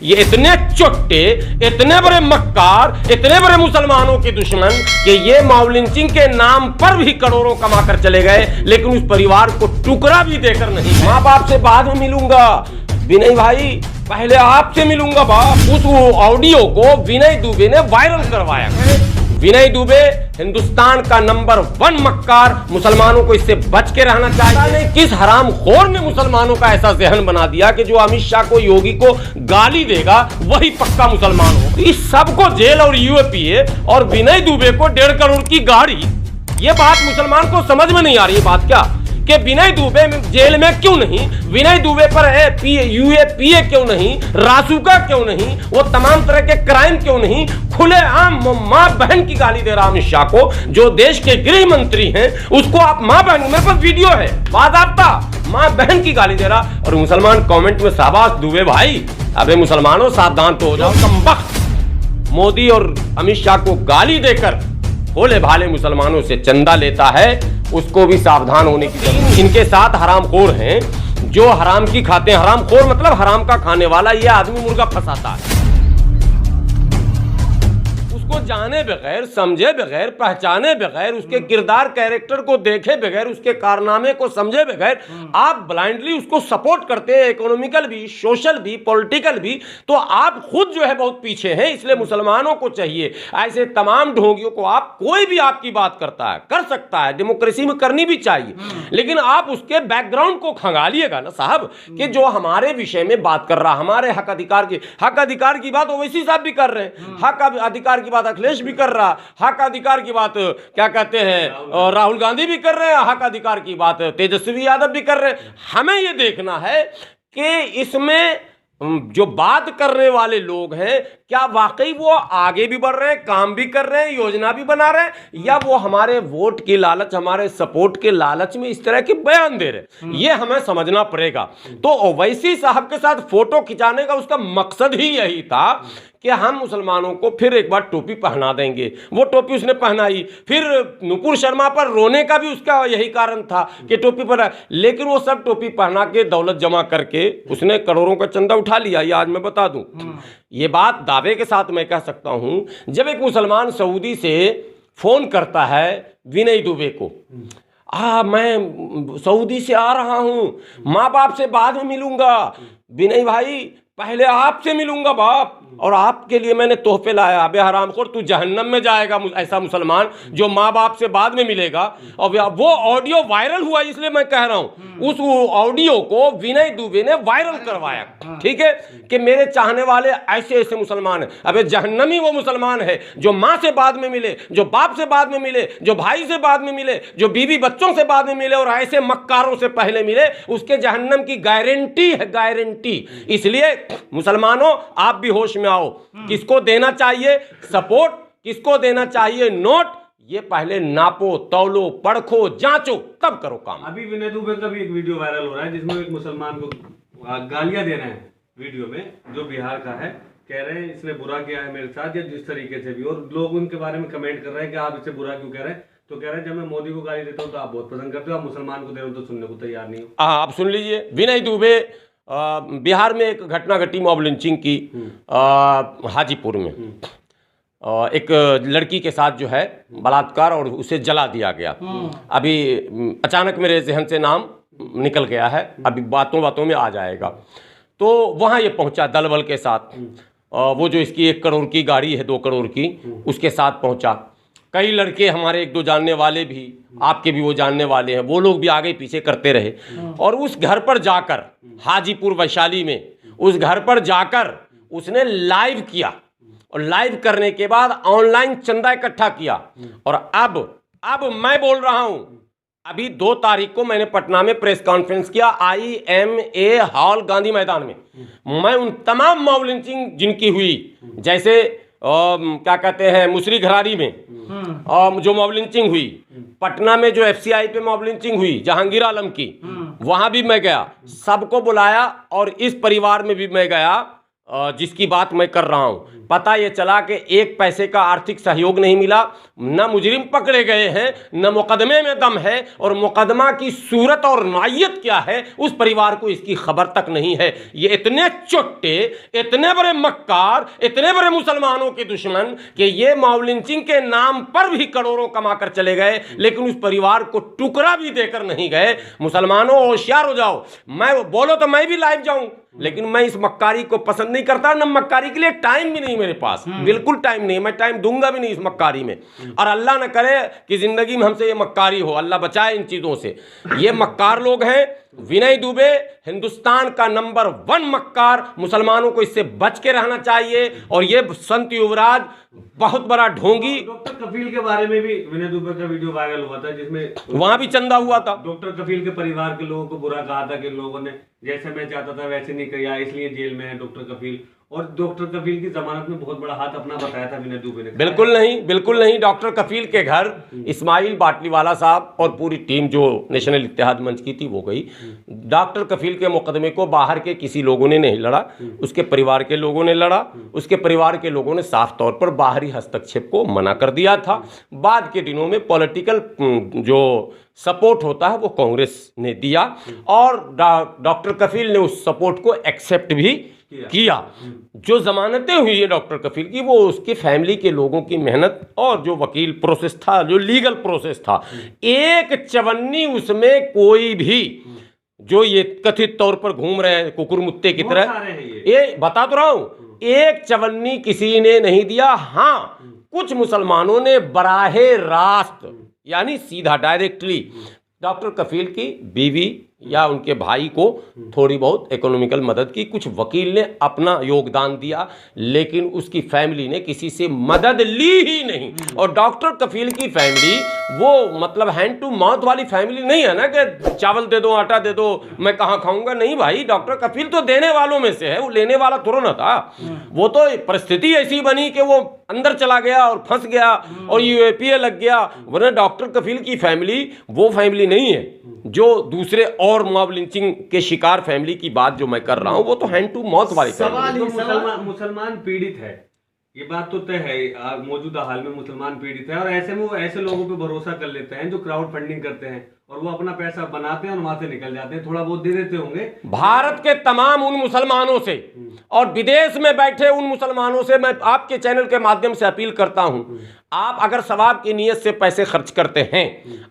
ये इतने चुट्टे, इतने बड़े मक्कार, इतने बड़े मुसलमानों के दुश्मन कि ये मॉब लिंचिंग के नाम पर भी करोड़ों कमाकर चले गए, लेकिन उस परिवार को टुकड़ा भी देकर नहीं। माँ बाप से बाद में मिलूंगा, विनय भाई पहले आपसे मिलूंगा बाप। उस ऑडियो को विनय दुबे ने वायरल करवाया। विनय दुबे हिंदुस्तान का नंबर 1 मक्कार, मुसलमानों को इससे बच के रहना चाहिए। किस हरामखोर ने मुसलमानों का ऐसा जहन बना दिया कि जो अमित शाह को, योगी को गाली देगा वही पक्का मुसलमान हो। इस सबको जेल और यूएपीए और विनय दुबे को 1.5 करोड़ की गाड़ी, ये बात मुसलमान को समझ में नहीं आ रही। बात क्या कि विनय दुबे जेल में क्यों नहीं, विनय दुबे पर यूएपीए क्यों नहीं, रासुका क्यों नहीं, वो तमाम तरह के क्राइम क्यों नहीं, खुलेआम मां बहन की गाली दे रहा अमित शाह को, जो देश के गृह मंत्री हैं उसको आप मां बहन, मेरे पास वीडियो है, बाकायदा मां बहन की गाली दे रहा। और मुसलमान कमेंट में शाबाश दुबे भाई, अबे मुसलमानों सावधान तो हो जाओ। कमबख्त मोदी और अमित शाह को गाली देकर भोले भाले मुसलमानों से चंदा लेता है, उसको भी सावधान होने की जरूरत है। इनके साथ हरामखोर हैं जो हराम की खाते हैं। हरामखोर मतलब हराम का खाने वाला। ये आदमी मुर्गा फंसाता है, उसको जाने बगैर, समझे बगैर, पहचाने बगैर, उसके किरदार कैरेक्टर को देखे बगैर, उसके कारनामे को समझे बगैर आप ब्लाइंडली उसको सपोर्ट करते हैं, इकोनॉमिकल भी, सोशल भी, पॉलिटिकल भी, तो आप खुद जो है बहुत पीछे हैं। इसलिए मुसलमानों को चाहिए ऐसे तमाम ढोंगियों को, आप कोई भी आपकी बात करता है, कर सकता है, डेमोक्रेसी में करनी भी चाहिए, लेकिन आप उसके बैकग्राउंड को खंगालिएगा ना साहब, कि जो हमारे विषय में बात कर रहा, हमारे हक अधिकार की बात ओवैसी साहब भी कर रहे हैं, हक अधिकार की बात अखिलेश भी कर रहा, हक अधिकार की बात क्या कहते हैं राहुल गांधी भी कर रहे हैं, हक अधिकार की बात तेजस्वी यादव भी कर रहे हैं। हमें यह देखना है कि इसमें जो बात करने वाले लोग हैं क्या वाकई वो आगे भी बढ़ रहे हैं, काम भी कर रहे हैं, योजना भी बना रहे हैं, या वो हमारे वोट की लालच, हमारे सपोर्ट के लालच में इस तरह के बयान दे रहे हैं। ये हमें समझना पड़ेगा। तो ओवैसी साहब के साथ फोटो खिंचाने का उसका मकसद ही यही था कि हम मुसलमानों को फिर एक बार टोपी पहना देंगे। वो टोपी उसने पहनाई, फिर नुपुर शर्मा पर रोने का भी उसका यही कारण था कि टोपी पर, लेकिन वो सब टोपी पहना के दौलत जमा करके उसने करोड़ों का चंदा उठा लिया। ये आज मैं बता दूं, ये बात दावे के साथ मैं कह सकता हूं। जब एक मुसलमान सऊदी से फोन करता है विनय दुबे को, मैं सऊदी से आ रहा हूं, माँ बाप से बाद में मिलूंगा, विनय भाई पहले आपसे मिलूंगा बाप, और आपके लिए मैंने तोहफे लाया। अबे हरामखोर, तू जहन्नम में जाएगा ऐसा मुसलमान जो माँ बाप से बाद में मिलेगा। और वो ऑडियो वायरल हुआ, इसलिए मैं कह रहा हूं, उस ऑडियो को विनय दुबे ने वायरल करवाया, ठीक है, कि मेरे चाहने वाले ऐसे ऐसे मुसलमान हैं। अबे जहन्नमी वो मुसलमान है जो माँ से बाद में मिले, जो बाप से बाद में मिले, जो भाई से बाद में मिले, जो बीवी बच्चों से बाद में मिले और ऐसे मक्कारों से पहले मिले, उसके जहन्नम की गारंटी है, गारंटी। इसलिए मुसलमानों आप भी होश में आओ, किसको देना चाहिए सपोर्ट, किसको देना चाहिए नोट, ये पहले नापो, तौलो, परखो, जांचो, तब करो काम। अभी विनय दुबे का भी एक वीडियो वायरल हो रहा है जिसमें एक मुसलमान को गालियां दे रहे हैं वीडियो में, जो बिहार का है, कह रहे हैं इसने बुरा किया है मेरे साथ या जिस तरीके से भी, और लोग उनके बारे में कमेंट कर रहे हैं कि आप इसे बुरा क्यों कह रहे हैं। तो कह रहे हैं जब मैं मोदी को गाली देता हूँ तो आप बहुत पसंद करते हो, आप मुसलमान को दे रहे हो तो सुनने को तैयार नहीं हो। आप सुन लीजिए, विनय दुबे बिहार में एक घटना घटी मॉब लिंचिंग की, हाजीपुर में एक लड़की के साथ जो है बलात्कार और उसे जला दिया गया। अभी अचानक मेरे ज़हन से नाम निकल गया है, अभी बातों बातों में आ जाएगा। तो वहाँ ये पहुँचा दल बल के साथ, वो जो इसकी 1 करोड़ की गाड़ी है, 2 करोड़ की, उसके साथ पहुँचा। कई लड़के हमारे 1-2 जानने वाले भी, आपके भी वो जानने वाले हैं, वो लोग भी आगे पीछे करते रहे। और उस घर पर जाकर, हाजीपुर वैशाली में उस घर पर जाकर उसने लाइव किया, और लाइव करने के बाद ऑनलाइन चंदा इकट्ठा किया। और अब मैं बोल रहा हूं, अभी 2 तारीख को मैंने पटना में प्रेस कॉन्फ्रेंस किया, IMA हॉल गांधी मैदान में। मैं उन तमाम मॉब लिंचिंग जिनकी हुई, जैसे क्या कहते हैं मुसरी घरारी में जो मॉब लिंचिंग हुई, पटना में जो FCI पे मॉब लिंचिंग हुई जहांगीर आलम की, वहां भी मैं गया, सबको बुलाया। और इस परिवार में भी मैं गया, जिसकी बात मैं कर रहा हूं, पता ये चला कि एक पैसे का आर्थिक सहयोग नहीं मिला, न मुजरिम पकड़े गए हैं, न मुकदमे में दम है, और मुकदमा की सूरत और नौइयत क्या है उस परिवार को इसकी खबर तक नहीं है। ये इतने चुट्टे, इतने बड़े मक्कार, इतने बड़े मुसलमानों के दुश्मन कि ये मॉब लिंचिंग के नाम पर भी करोड़ों कमा कर चले गए, लेकिन उस परिवार को टुकड़ा भी देकर नहीं गए। मुसलमानों होशियार हो जाओ, मैं बोलो तो मैं भी लाइव जाऊं, लेकिन मैं इस मक्कारी को पसंद नहीं करता, न मक्कारी के लिए टाइम भी नहीं मेरे पास, बिल्कुल टाइम नहीं, मैं टाइम दूंगा भी नहीं इस मक्कारी में। और अल्लाह न करे कि जिंदगी में हमसे ये मक्कारी हो, अल्लाह बचाए इन चीजों से। ये मक्कार लोग हैं। विनय दुबे हिंदुस्तान का नंबर 1 मक्कार, मुसलमानों को इससे बच के रहना चाहिए। और ये संत युवराज बहुत बड़ा ढोंगी। डॉक्टर कफील के बारे में भी विनय दुबे का वीडियो वायरल हुआ था, जिसमें वहां भी चंदा हुआ था। डॉक्टर कफील के परिवार के लोगों को बुरा कहा था कि लोगों ने जैसे मैं चाहता था वैसे नहीं किया, इसलिए जेल में है डॉक्टर कफील। और डॉक्टर कफील की जमानत में बहुत बड़ा हाथ अपना बताया था विनय दुबे ने। बिल्कुल नहीं, बिल्कुल नहीं। डॉक्टर कफील के घर इस्माइल बाटलीवाला साहब और पूरी टीम जो नेशनल इत्तेहाद मंच की थी वो गई। डॉक्टर कफील के मुकदमे को बाहर के किसी लोगों ने नहीं लड़ा, उसके परिवार के लोगों ने लड़ा। उसके परिवार के लोगों ने साफ तौर पर बाहरी हस्तक्षेप को मना कर दिया था। बाद के दिनों में पॉलिटिकल जो सपोर्ट होता है वो कांग्रेस ने दिया, और डॉक्टर कफील ने उस सपोर्ट को एक्सेप्ट भी किया। जो जमानतें हुई है डॉक्टर कफील की, वो उसके फैमिली के लोगों की मेहनत और जो वकील प्रोसेस था, जो लीगल प्रोसेस था, एक चवन्नी उसमें कोई भी जो ये कथित तौर पर घूम रहे हैं कुकुर मुत्ते की तरह, ये बता तो रहा हूं, एक चवन्नी किसी ने नहीं दिया। हाँ, कुछ मुसलमानों ने बराहे रास्त यानी सीधा डायरेक्टली डॉक्टर कफील की बीवी या उनके भाई को थोड़ी बहुत इकोनॉमिकल मदद की, कुछ वकील ने अपना योगदान दिया, लेकिन उसकी फैमिली ने किसी से मदद ली ही नहीं। और डॉक्टर कफील की फैमिली वो मतलब हैंड टू माउथ वाली फैमिली नहीं है ना कि चावल दे दो, आटा दे दो, मैं कहाँ खाऊंगा। नहीं भाई, डॉक्टर कफील तो देने वालों में से है, वो लेने वाला थोड़ा ना था। वो तो परिस्थिति ऐसी बनी कि वो अंदर चला गया और फंस गया और यूएपीए लग गया। वरना डॉक्टर कफील की फैमिली वो फैमिली नहीं है जो दूसरे और मॉब लिंचिंग के शिकार फैमिली की बात जो मैं कर रहा हूं, वो तो हैंड टू माउथ वाली फैमिली। मुसलमान पीड़ित है, ये बात तो तय है। मौजूदा हाल में मुसलमान पीड़ित है, और ऐसे में वो ऐसे लोगों पे भरोसा कर लेते हैं जो क्राउड फंडिंग करते हैं, और वो अपना पैसा बनाते हैं और वहां से निकल जाते हैं। थोड़ा बहुत दे देते होंगे। भारत के तमाम उन मुसलमानों से और विदेश में बैठे उन मुसलमानों से मैं आपके चैनल के माध्यम से अपील करता हूं, आप अगर सवाब की नीयत से पैसे खर्च करते हैं,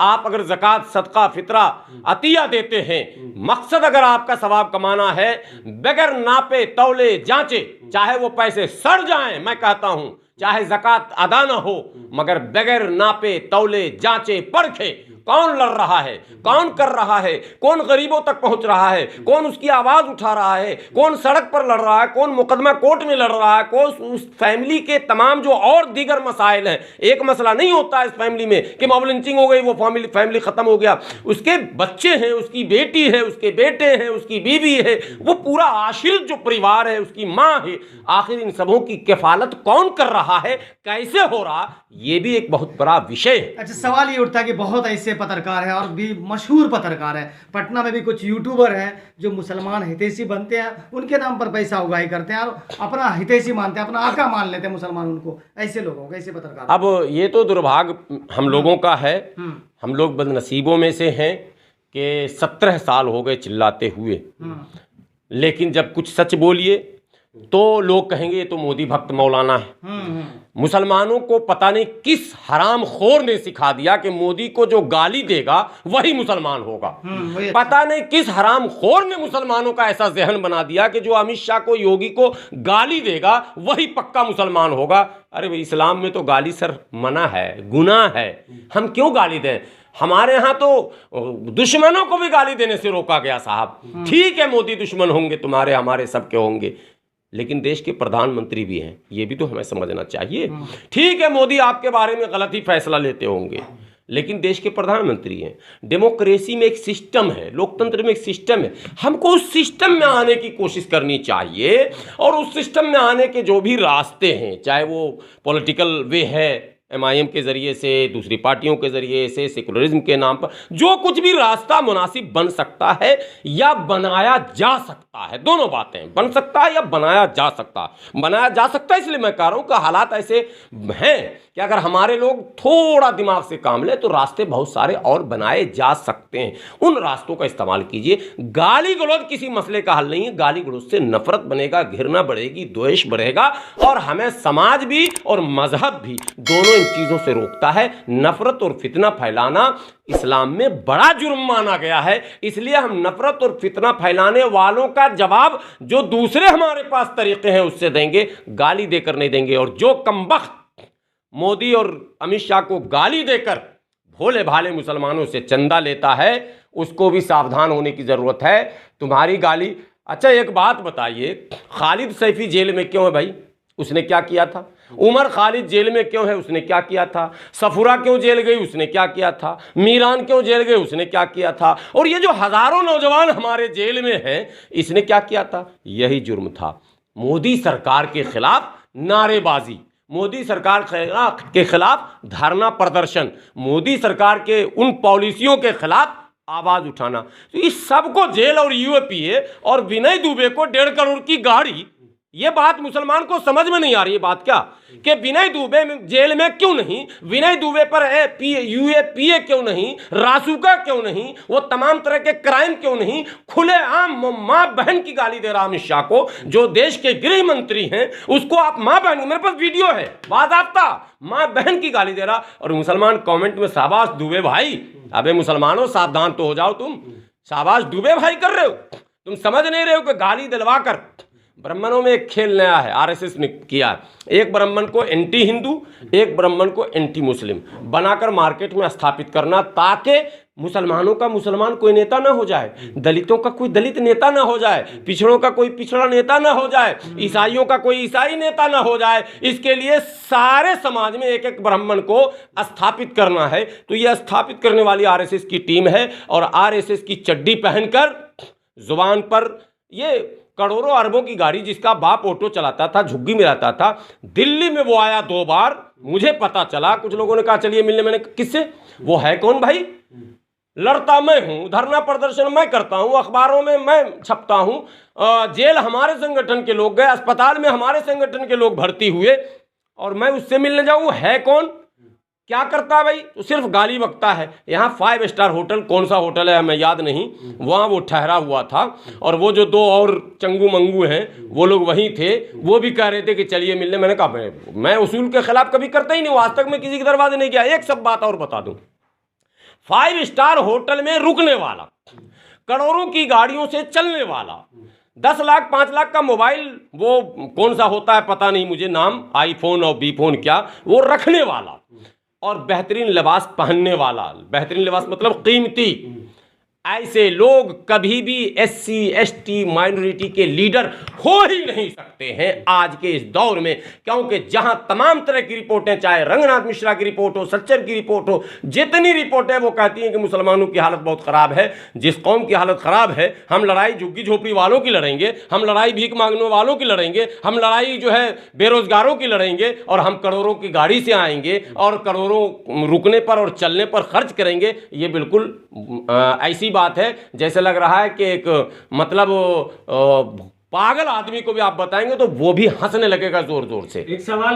आप अगर ज़कात, सदका, फितरा, अतिया देते हैं, मकसद अगर आपका सवाब कमाना है, बगैर नापे तौले जांचे, चाहे वो पैसे सड़ जाएं, मैं कहता हूं चाहे ज़कात अदा ना हो, मगर बगैर नापे तौले जांचे परखे कौन लड़ रहा है, कौन कर रहा है, कौन गरीबों तक पहुंच रहा है, कौन उसकी आवाज उठा रहा है, कौन सड़क पर लड़ रहा है, कौन मुकदमा कोर्ट में लड़ रहा है, कौन उस फैमिली के तमाम जो और दीगर मसाइल हैं। एक मसला नहीं होता है इस फैमिली में कि मॉब लिंचिंग हो गई, वो फैमिली खत्म हो गया। उसके बच्चे हैं, उसकी बेटी है, उसके बेटे हैं, उसकी बीवी है, वो पूरा आश्रित जो परिवार है, उसकी माँ है। आखिर इन सबों की किफालत कौन कर रहा है, कैसे हो रहा, ये भी एक बहुत बड़ा विषय है। अच्छा, सवाल ये उठता है कि बहुत ऐसे पत्रकार है और भी मशहूर पत्रकार है, पटना में भी कुछ यूट्यूबर हैं जो मुसलमान हितैषी बनते हैं, उनके नाम पर पैसा उगाही करते हैं और अपना हितैषी मानते हैं, अपना आका मान लेते हैं मुसलमान उनको। ऐसे लोगों को, ऐसे पत्रकार। अब ये तो दुर्भाग्य हम लोगों का है, हम लोग बदनसीबों में से हैं कि 17 साल हो गए चिल्लाते हुए, लेकिन जब कुछ सच बोलिए तो लोग कहेंगे ये तो मोदी भक्त मौलाना है। मुसलमानों को पता नहीं किस हराम खोर ने सिखा दिया कि मोदी को जो गाली देगा वही मुसलमान होगा। पता नहीं किस हराम खोर ने मुसलमानों का ऐसा जहन बना दिया कि जो अमित शाह को, योगी को गाली देगा वही पक्का मुसलमान होगा। अरे भाई, इस्लाम में तो गाली सर मना है, गुनाह है, हम क्यों गाली दें? हमारे यहाँ तो दुश्मनों को भी गाली देने से रोका गया साहब। ठीक है, मोदी दुश्मन होंगे तुम्हारे, हमारे सबके होंगे, लेकिन देश के प्रधानमंत्री भी हैं, ये भी तो हमें समझना चाहिए। ठीक है, मोदी आपके बारे में गलत ही फैसला लेते होंगे, लेकिन देश के प्रधानमंत्री हैं। डेमोक्रेसी में एक सिस्टम है, लोकतंत्र में एक सिस्टम है, हमको उस सिस्टम में आने की कोशिश करनी चाहिए। और उस सिस्टम में आने के जो भी रास्ते हैं, चाहे वो पॉलिटिकल वे है, MIM के ज़रिए से, दूसरी पार्टियों के ज़रिए से, सेकुलरिज्म के नाम पर जो कुछ भी रास्ता मुनासिब बन सकता है या बनाया जा सकता है, दोनों बातें, बन सकता है या बनाया जा सकता है। बनाया जा सकता है इसलिए मैं कह रहा हूँ कि हालात ऐसे हैं कि अगर हमारे लोग थोड़ा दिमाग से काम लें तो रास्ते बहुत सारे और बनाए जा सकते हैं। उन रास्तों का इस्तेमाल कीजिए। गाली गलौज किसी मसले का हल नहीं है। गाली गलौज से नफरत बनेगा, घृणा बढ़ेगी, द्वेष बढ़ेगा, और हमें समाज भी और मजहब भी दोनों इन चीज़ों से रोकता है। नफरत और फितना फैलाना इस्लाम में बड़ा जुर्म माना गया है, इसलिए हम नफरत और फितना फैलाने वालों का जवाब जो दूसरे हमारे पास तरीके हैं उससे देंगे, गाली देकर नहीं देंगे। और जो कमबख्त मोदी और अमित शाह को गाली देकर भोले भाले मुसलमानों से चंदा लेता है उसको भी सावधान होने की ज़रूरत है। तुम्हारी गाली, अच्छा एक बात बताइए, खालिद सैफी जेल में क्यों है भाई? उसने क्या किया था? उमर खालिद जेल में क्यों है? उसने क्या किया था? सफुरा क्यों जेल गई? उसने क्या किया था? मीरान क्यों जेल गई? उसने क्या किया था? और ये जो हज़ारों नौजवान हमारे जेल में हैं, इसने क्या किया था? यही जुर्म था। मोदी सरकार के खिलाफ नारेबाजी, मोदी सरकार के खिलाफ धरना प्रदर्शन, मोदी सरकार के उन पॉलिसियों के खिलाफ आवाज उठाना, तो इस सबको जेल और UAPA और विनय दुबे को 1.5 करोड़ की गाड़ी, ये बात मुसलमान को समझ में नहीं आ रही है। बात क्या कि विनय दुबे जेल में क्यों नहीं, विनय दुबे पर UAPA क्यों नहीं, रासुका क्यों नहीं, वो तमाम तरह के क्राइम क्यों नहीं, खुलेआम माँ बहन की गाली दे रहा अमित शाह को, जो देश के गृह मंत्री हैं उसको आप माँ बहन, मेरे पास वीडियो है बाज़ाब्ता, माँ बहन की गाली दे रहा। और मुसलमान कमेंट में शाबाश दुबे भाई, अबे मुसलमानों सावधान तो हो जाओ, तुम शाबाश दुबे भाई कर रहे हो, तुम समझ नहीं रहे हो कि गाली दिलवा कर। ब्राह्मणों में एक खेल नया है, RSS ने किया, एक ब्राह्मण को एंटी हिंदू, एक ब्राह्मण को एंटी मुस्लिम बनाकर मार्केट में स्थापित करना, ताकि मुसलमानों का मुसलमान कोई नेता ना हो जाए, दलितों का कोई दलित नेता ना हो जाए, पिछड़ों का कोई पिछड़ा नेता ना हो जाए, ईसाइयों का कोई ईसाई नेता ना हो जाए। इसके लिए सारे समाज में एक एक ब्राह्मण को स्थापित करना है। तो ये स्थापित करने वाली RSS की टीम है, और RSS की चड्डी पहनकर जुबान पर ये करोड़ों अरबों की गाड़ी, जिसका बाप ऑटो चलाता था, झुग्गी में रहता था, दिल्ली में वो आया 2 बार, मुझे पता चला, कुछ लोगों ने कहा चलिए मिलने, मैंने किससे, वो है कौन भाई? लड़ता मैं हूं, धरना प्रदर्शन मैं करता हूं, अखबारों में मैं छपता हूं, जेल हमारे संगठन के लोग गए, अस्पताल में हमारे संगठन के लोग भर्ती हुए, और मैं उससे मिलने जाऊं? है कौन? क्या करता है भाई? तो सिर्फ गाली बकता है। यहाँ 5 स्टार होटल, कौन सा होटल है हमें याद नहीं, वहाँ वो ठहरा हुआ था, और वो जो 2 और चंगू मंगू हैं वो लोग वहीं थे, वो भी कह रहे थे कि चलिए मिलने। मैंने कहा मैं उसूल के खिलाफ कभी करता ही नहीं, आज तक मैं किसी के दरवाजे नहीं गया। एक सब बात और बता दूं, 5 स्टार होटल में रुकने वाला, करोड़ों की गाड़ियों से चलने वाला, 10 लाख 5 लाख का मोबाइल, वो कौन सा होता है पता नहीं मुझे नाम, iPhone और B-फोन क्या, वो रखने वाला, और बेहतरीन लिबास पहनने वाला, बेहतरीन लिबास मतलब कीमती, ऐसे लोग कभी भी SC ST माइनॉरिटी के लीडर हो ही नहीं सकते हैं आज के इस दौर में, क्योंकि जहां तमाम तरह की रिपोर्टें, चाहे रंगनाथ मिश्रा की रिपोर्ट हो, सच्चर की रिपोर्ट हो, जितनी रिपोर्टें वो कहती हैं कि मुसलमानों की हालत बहुत ख़राब है। जिस कौम की हालत ख़राब है, हम लड़ाई झुग्गी झोपड़ी वालों की लड़ेंगे, हम लड़ाई भीख मांगने वालों की लड़ेंगे, हम लड़ाई जो है बेरोजगारों की लड़ेंगे, और हम करोड़ों की गाड़ी से आएंगे और करोड़ों रुकने पर और चलने पर खर्च करेंगे। ये बिल्कुल ऐसी बात है जैसे लग रहा है कि एक मतलब पागल आदमी को भी आप बताएंगे तो वो भी हंसने लगेगा जोर जोर से। एक सवाल